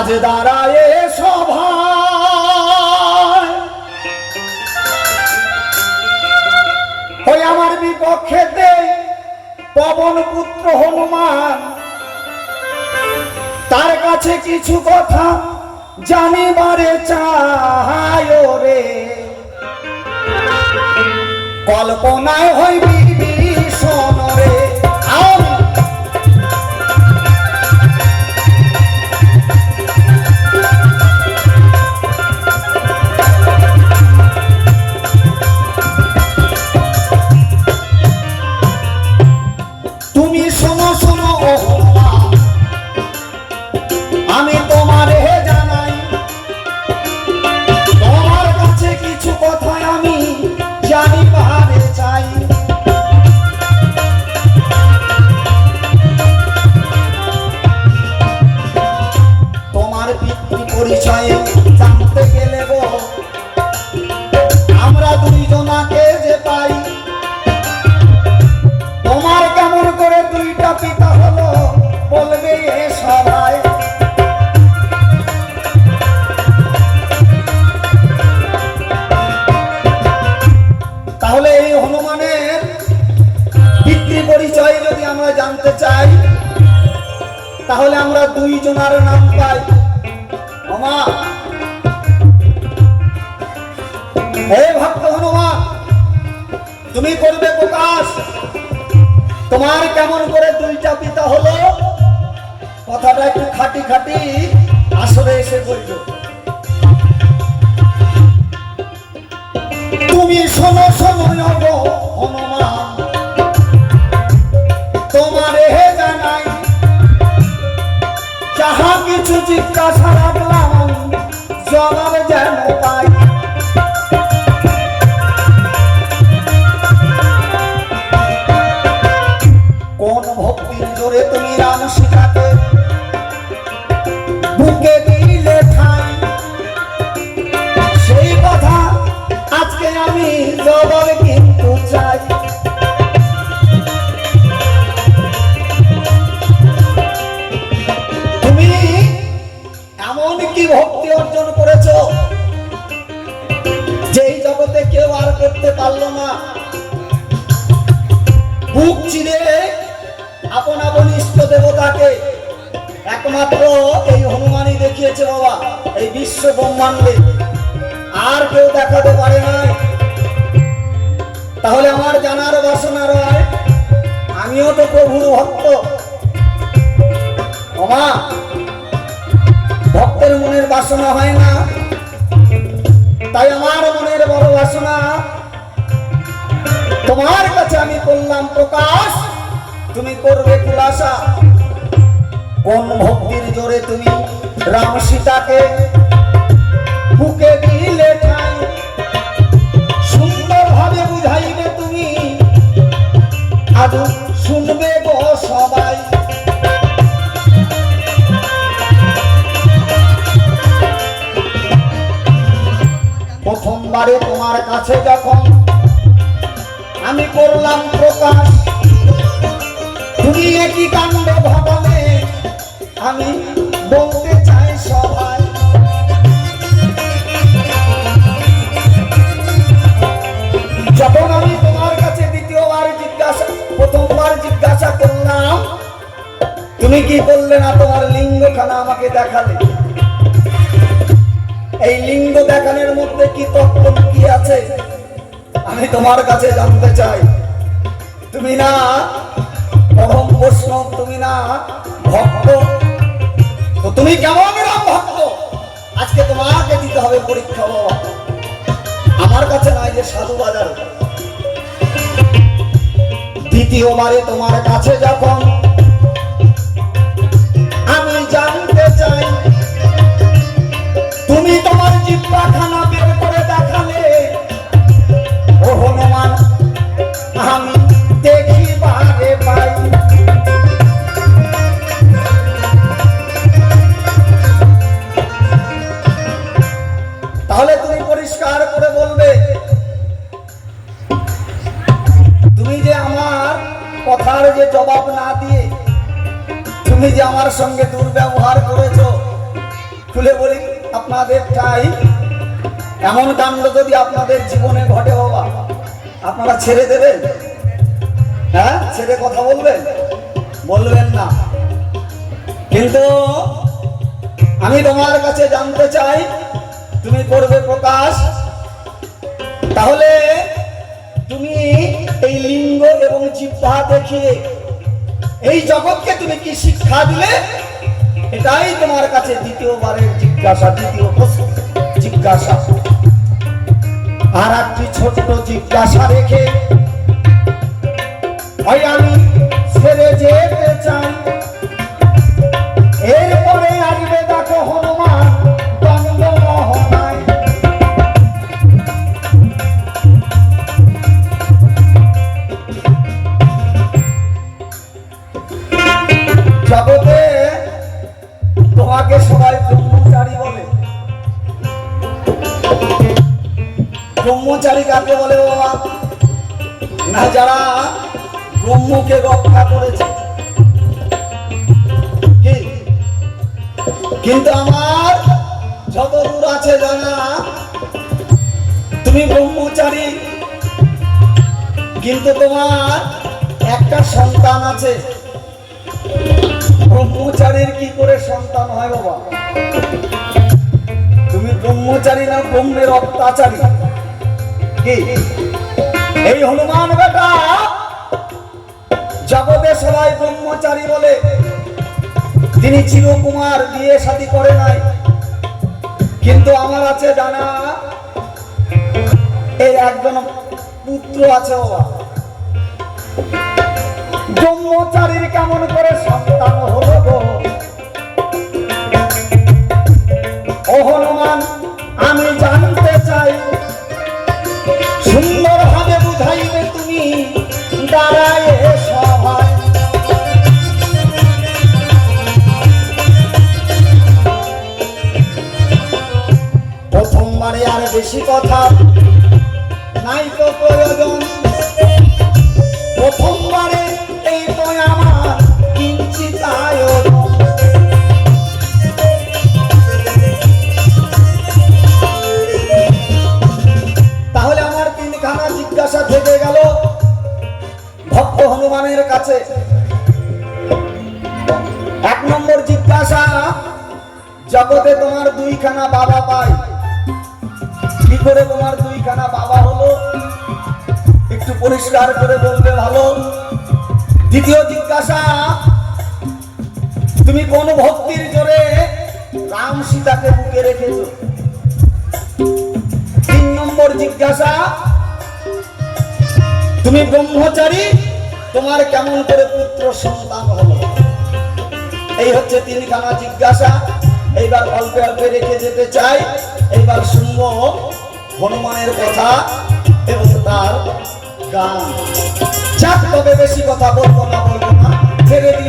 আজ দাঁড়ায় সভায় ওই আমার বিপক্ষেতে পবন পুত্র হনুমান, তার কাছে কিছু কথা জানিবারে চায় রে। কল্পনায় হয় বিভীষণ রে। তুমি শোনো শোনো ও হনুমান, আমি তোমারে জানাই, তোমার কাছে কিছু কথা আমি জানিবারে চাই। তোমার পিতৃ পরিচয়ে জানতে গেলে গো আমরা দুইজনাকে যে পাই। তোমার কেমন করে দুইটা পিতা হলো বলবে এ সবাই। তাহলে এই হনুমানের পিতৃ পরিচয় যদি আমরা জানতে চাই, তাহলে আমরা দুইজনার নাম পাই। ওমা হে ভক্ত হনুমান, তুমি করবে প্রকাশ তোমার কেমন করে দুইটা পিতা হলো। কথাটা একটু খাটি খাটি আসরে এসে বলল। তুমি শোনো শোনো গো হনুমান, তোমারে জানাই, যাহা কিছু জিজ্ঞাসা রাখলাম জবাব যেন পাই। কোন ভক্তির জোরে তুমি রাম সীতাকে বুকে দিলে ঠাই, সেই কথা আজকে আমি জবাব কিন্তু চাই। তুমি এমন কি ভক্তি অর্জন করেছো যেই জগতে কেউ আর করতে পারলো না। বুক চিরে আপন আপন ইষ্ট দেবতাকে একমাত্র এই হনুমানই দেখিয়েছে বাবা, এই বিশ্ব ব্রহ্মাণ্ডে আর কেউ দেখাতে পারে নাই। তাহলে আমার জানার বাসনা রয়, আমিও তো প্রভুর ভক্ত। ওমা ভক্তের মনের বাসনা হয় না, তাই আমার মনের বড় বাসনা তোমার কাছে আমি করলাম প্রকাশ, তুমি করবে খুলাসা। কোন ভক্তির জোরে তুমি রাম সীতাকে বুকে দিলে ঠাই, সুন্দর ভাবে বুঝাইবে তুমি, আজ শুনবে গো সবাই। প্রথমবারে তোমার কাছে যখন আমি করলাম প্রকাশ, তুমি একই কাণ্ড ভবনে আমি বলতে চাই সবাই। যখন আমি তোমার কাছে দ্বিতীয়বার জিজ্ঞাসা, প্রথমবার জিজ্ঞাসা করলাম, তুমি কি বললে না তোমার লিঙ্গখানা আমাকে দেখালে। এই লিঙ্গ দেখানোর মধ্যে কি তত্ত্ব কি আছে আমি তোমার কাছে জানতে চাই। তুমি না পরম বৈষ্ণব, তুমি না ভক্ত, তো তুমি কেমন রাম ভক্ত আজকে তোমাকে দিতে হবে পরীক্ষা বাবা। আমার কাছে নাই যে সাধু বাজার। দ্বিতীয়বারে তোমার কাছে যখন আমি জানতে চাই, তুমি তোমার জিহ্বাখানা বের করে দেখালে ও হনুমান, আমি দেখিবারে পাই। তাহলে তুমি পরিষ্কার করে বলবে, তুমি যে আমার কথার যে জবাব না দিয়ে তুমি যে আমার সঙ্গে দুর্ব্যবহার করেছো, খুলে বলি আপনাদেরটাই এমন কাণ্ড যদি আপনাদের জীবনে ঘটে বাবা, আপনারা ছেড়ে দেবেন? হ্যাঁ, ছেড়ে কথা বলবেন? বলবেন না। কিন্তু আমি তোমার কাছে জানতে চাই, তুমি করবে প্রকাশ, তাহলে তুমি এই লিঙ্গ এবং জিহ্বা দেখিয়ে এই জগৎকে তুমি কি শিক্ষা দিলে, এটাই তোমার কাছে দ্বিতীয়বারের জিজ্ঞাসা, দ্বিতীয় প্রশ্ন জিজ্ঞাসা। আর একটি ছোট্ট জিজ্ঞাসা রেখে আমি ছেড়ে যেতে চাই। এরপরে আসবে দেখো হনুমান দণ্ড মোহনায়। জগতে তোমাকে সবাই ব্রহ্মচারী বলে। ব্রহ্মচারী কাকে বলে বাবা? না, যারা ব্রহ্মকে রক্ষা করেছে। কিন্তু আমার যতদূর আছে জানা, তুমি ব্রহ্মচারী, কিন্তু তোমার একটা সন্তান আছে। ব্রহ্মচারীর কি করে সন্তান হয় বাবা? তুমি ব্রহ্মচারী না ব্রহ্মের অত্যাচারী? কি এই হনুমান বেটা জগতে সবাই ব্রহ্মচারী বলে, তিনি চিরকুমার, বিয়ে শাদী করে নাই। কিন্তু আমার আছে জানা, এই একজন পুত্র আছে বাবা। ব্রহ্মচারীর কেমন করে সন্তান হলো গো? ও হনুমান, আমি জানতে চাই, সুন্দরভাবে বুঝাইবে তুমি দাঁড়ায় সভায়। প্রথমবারে আর বেশি কথা নাই তো প্রয়োজন। প্রথমবারে এই তো আমার কিঞ্চিত আয়োজন। তাহলে আমার তিনখানা জিজ্ঞাসা থেকে গেল ভক্ত হনুমানের কাছে। এক নম্বর জিজ্ঞাসা, জগতে তোমার দুইখানা বাবা পাই, কি করে তোমার দুইখানা বাবা হলো? একটু পরিষ্কার করে বলবে ভালো। দ্বিতীয় জিজ্ঞাসা, তুমি কোন ভক্তির জোরে রাম সীতাকে বুকে রেখেছ? তিন নম্বর জিজ্ঞাসা, তুমি ব্রহ্মচারী, তোমার কেমন করে পুত্র সন্তান হলো? এই হচ্ছে তিনখানা জিজ্ঞাসা। এইবার অল্পে অল্পে রেখে যেতে চাই। এইবার শুনবো হনুমানের কথা এবং তার গান। যাক, তবে বেশি কথা বলবো না, ছেড়ে দিয়ে